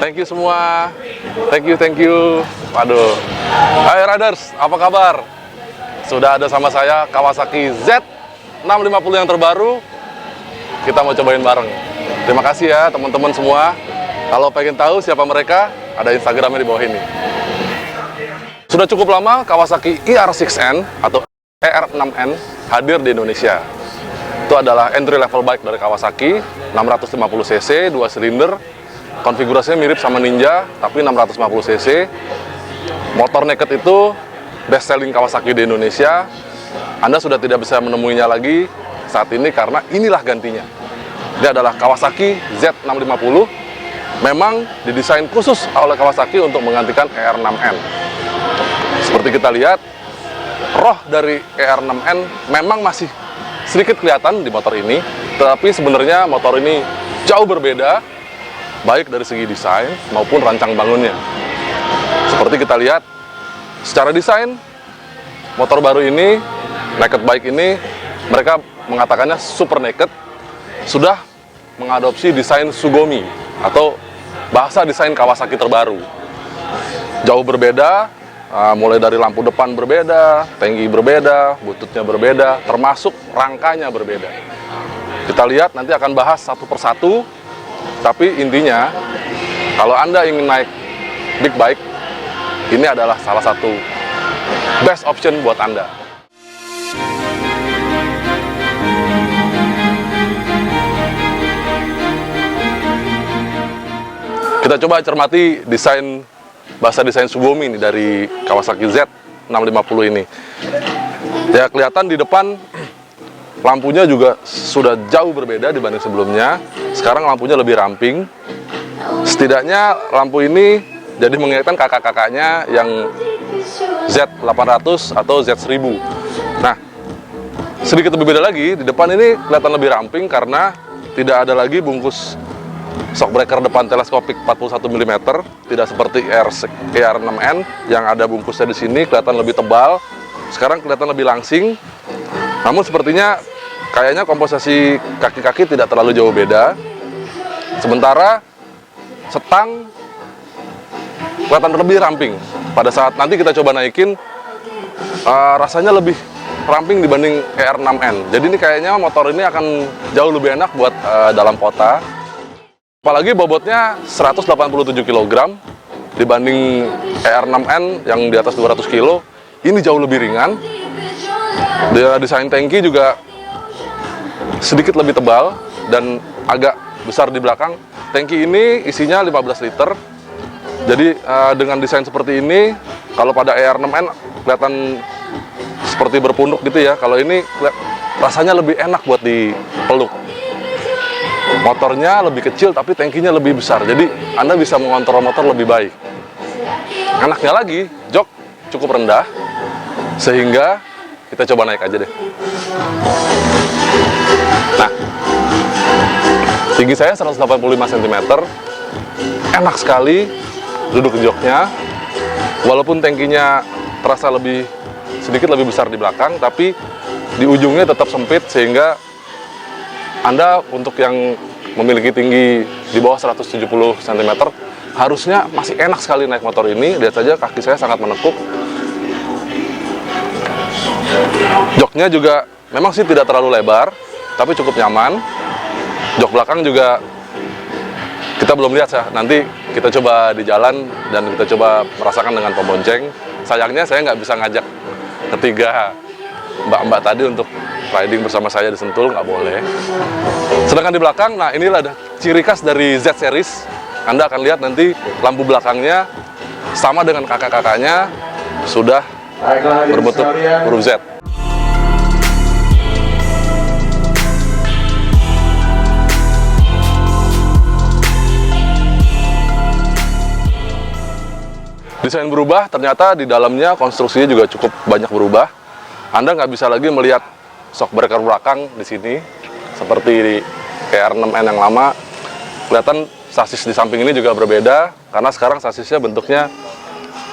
Thank you semua. Thank you. Waduh. Hai Riders, apa kabar? Sudah ada sama saya Kawasaki Z650 yang terbaru. Kita mau cobain bareng. Terima kasih ya teman-teman semua. Kalau pengen tahu siapa mereka, ada Instagramnya di bawah ini. Sudah cukup lama Kawasaki ER6N atau ER6N hadir di Indonesia. Itu adalah entry level bike dari Kawasaki, 650 cc, 2 silinder. Konfigurasinya mirip sama Ninja, tapi 650 cc. Motor naked itu best selling Kawasaki di Indonesia. Anda sudah tidak bisa menemuinya lagi saat ini karena inilah gantinya. Ini adalah Kawasaki Z650. Memang didesain khusus oleh Kawasaki untuk menggantikan ER6N. Seperti kita lihat, roh dari ER6N memang masih sedikit kelihatan di motor ini, tetapi sebenarnya motor ini jauh berbeda, baik dari segi desain maupun rancang bangunnya. Seperti kita lihat, secara desain, motor baru ini, naked bike ini, mereka mengatakannya super naked, sudah mengadopsi desain Sugomi, atau bahasa desain Kawasaki terbaru. Jauh berbeda, mulai dari lampu depan berbeda, tangki berbeda, bututnya berbeda, termasuk rangkanya berbeda. Kita lihat, nanti akan bahas satu persatu, tapi intinya, kalau Anda ingin naik big bike, ini adalah salah satu best option buat Anda. Kita coba cermati bahasa desain Sugomi nih dari Kawasaki Z650 ini. Ya, kelihatan di depan lampunya juga sudah jauh berbeda dibanding sebelumnya. Sekarang lampunya lebih ramping. Setidaknya lampu ini jadi mengingatkan kakak-kakaknya yang Z800 atau Z1000. Nah, sedikit lebih beda lagi, di depan ini kelihatan lebih ramping karena tidak ada lagi bungkus shock breaker depan teleskopik 41 mm, tidak seperti ER6N yang ada bungkusnya di sini, kelihatan lebih tebal. Sekarang kelihatan lebih langsing. Namun sepertinya kayaknya komposisi kaki-kaki tidak terlalu jauh beda. Sementara setang kelihatan lebih ramping. Pada saat nanti kita coba naikin, rasanya lebih ramping dibanding ER6N. Jadi ini kayaknya motor ini akan jauh lebih enak buat dalam kota. Apalagi bobotnya 187 kg dibanding ER6N yang di atas 200 kg. Ini jauh lebih ringan. Desain tangki juga sedikit lebih tebal dan agak besar di belakang. Tangki ini isinya 15 liter. Jadi dengan desain seperti ini, kalau pada ER6N kelihatan seperti berpunduk gitu ya. Kalau ini rasanya lebih enak buat dipeluk. Motornya lebih kecil tapi tangkinya lebih besar. Jadi Anda bisa mengontrol motor lebih baik. Enaknya lagi, jok cukup rendah. Sehingga kita coba naik aja deh. Nah, tinggi saya 185 cm. Enak sekali duduk joknya. Walaupun tangkinya terasa sedikit lebih besar di belakang, tapi di ujungnya tetap sempit sehingga Anda untuk yang memiliki tinggi di bawah 170 cm harusnya masih enak sekali naik motor ini. Lihat saja kaki saya sangat menekuk. Joknya juga memang sih tidak terlalu lebar, tapi cukup nyaman. Jok belakang juga kita belum lihat ya. Nanti kita coba di jalan dan kita coba merasakan dengan pembonceng. Sayangnya saya nggak bisa ngajak ketiga mbak-mbak tadi untuk riding bersama saya di Sentul, nggak boleh. Sedangkan di belakang, nah inilah ada ciri khas dari Z series. Anda akan lihat nanti lampu belakangnya sama dengan kakak-kakaknya sudah berbentuk huruf Z. Desain berubah, ternyata di dalamnya konstruksinya juga cukup banyak berubah. Anda nggak bisa lagi melihat shock breaker belakang di sini seperti di ER6N yang lama. Kelihatan sasis di samping ini juga berbeda karena sekarang sasisnya bentuknya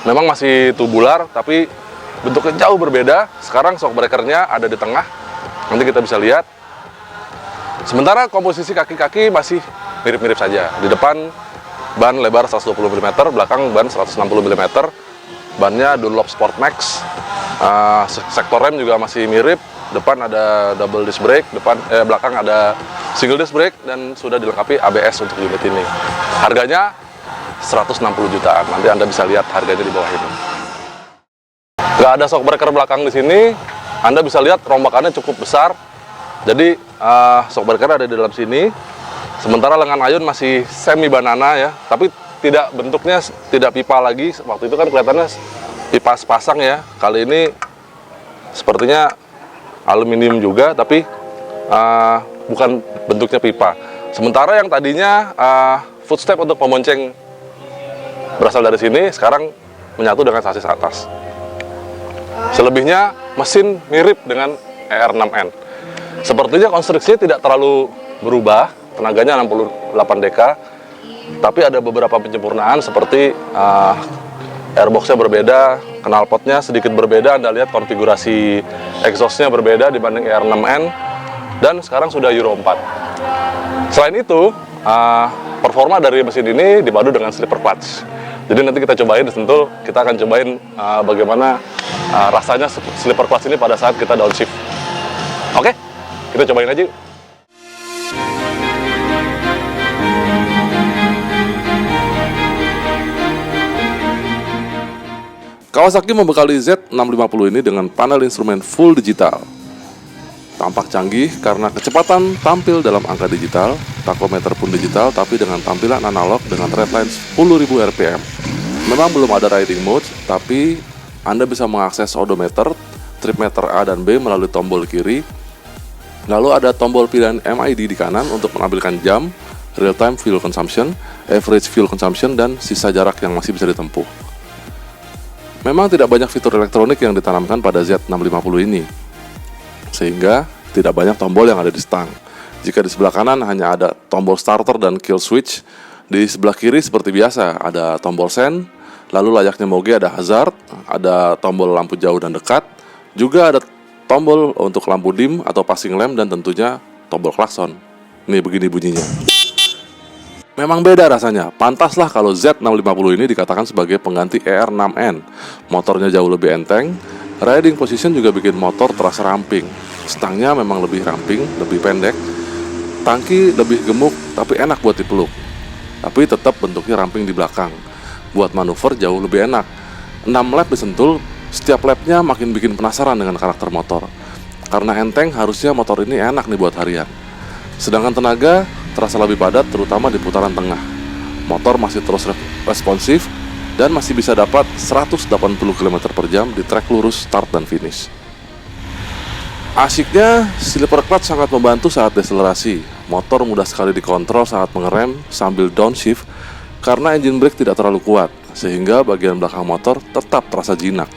memang masih tubular tapi bentuknya jauh berbeda. Sekarang shock breakernya ada di tengah, nanti kita bisa lihat. Sementara komposisi kaki-kaki masih mirip-mirip saja. Di depan ban lebar 120 mm, belakang ban 160 mm. Bannya Dunlop Sport Max. Sektor rem juga masih mirip. Depan ada double disc brake, belakang ada single disc brake, dan sudah dilengkapi ABS untuk unit ini. Harganya 160 jutaan. Nanti Anda bisa lihat harganya di bawah ini. Nggak ada shockbreaker belakang di sini. Anda bisa lihat rombakannya cukup besar. Jadi shockbreaker ada di dalam sini. Sementara lengan ayun masih semi banana ya, tapi bentuknya tidak pipa lagi. Waktu itu kan kelihatannya pipa sepasang ya. Kali ini sepertinya aluminium juga, tapi bukan bentuknya pipa. Sementara yang tadinya footstep untuk pemonceng berasal dari sini, sekarang menyatu dengan sasis atas. Selebihnya mesin mirip dengan ER6N. Sepertinya konstruksinya tidak terlalu berubah, tenaganya 68 dk, tapi ada beberapa penyempurnaan seperti airbox-nya berbeda, knalpotnya sedikit berbeda. Anda lihat konfigurasi exhaust-nya berbeda dibanding ER6N, dan sekarang sudah Euro 4. Selain itu, performa dari mesin ini dipadu dengan slipper clutch. Jadi nanti kita cobain di Sentul, kita akan cobain bagaimana rasanya slipper clutch ini pada saat kita downshift. Oke, kita cobain aja. Kawasaki membekali Z650 ini dengan panel instrumen full digital. Tampak canggih karena kecepatan tampil dalam angka digital, tachometer pun digital tapi dengan tampilan analog dengan redline 10.000 rpm. Memang belum ada riding mode, tapi Anda bisa mengakses odometer, trip meter A dan B melalui tombol kiri. Lalu ada tombol pilihan MID di kanan untuk menampilkan jam, real time fuel consumption, average fuel consumption, dan sisa jarak yang masih bisa ditempuh. Memang tidak banyak fitur elektronik yang ditanamkan pada Z650 ini, sehingga tidak banyak tombol yang ada di stang. Jika di sebelah kanan hanya ada tombol starter dan kill switch, di sebelah kiri seperti biasa ada tombol sen, lalu layaknya moge ada hazard, ada tombol lampu jauh dan dekat, juga ada tombol untuk lampu dim atau passing lamp, dan tentunya tombol klakson. Nih begini bunyinya. Memang beda rasanya, pantaslah kalau Z650 ini dikatakan sebagai pengganti ER6N. Motornya jauh lebih enteng, riding position juga bikin motor terasa ramping. Stangnya memang lebih ramping, lebih pendek, tangki lebih gemuk tapi enak buat dipeluk. Tapi tetap bentuknya ramping di belakang. Buat manuver jauh lebih enak. 6 lap disentul, setiap lapnya makin bikin penasaran dengan karakter motor. Karena enteng, harusnya motor ini enak nih buat harian. Sedangkan tenaga terasa lebih padat, terutama di putaran tengah. Motor masih terus responsif dan masih bisa dapat 180 km per jam di trek lurus start dan finish. Asiknya, slipper clutch sangat membantu saat deselerasi. Motor mudah sekali dikontrol saat mengerem sambil downshift karena engine brake tidak terlalu kuat, sehingga bagian belakang motor tetap terasa jinak.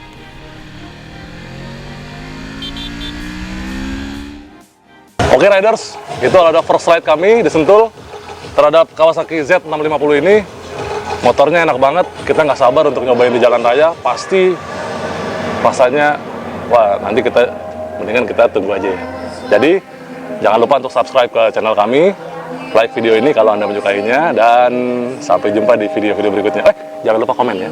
Oke riders, itu adalah first ride kami di Sentul terhadap Kawasaki Z650 ini. Motornya enak banget, kita nggak sabar untuk nyobain di jalan raya. Pasti rasanya, wah nanti mendingan kita tunggu aja ya. Jadi jangan lupa untuk subscribe ke channel kami, like video ini kalau Anda menyukainya, dan sampai jumpa di video-video berikutnya. Jangan lupa komen ya.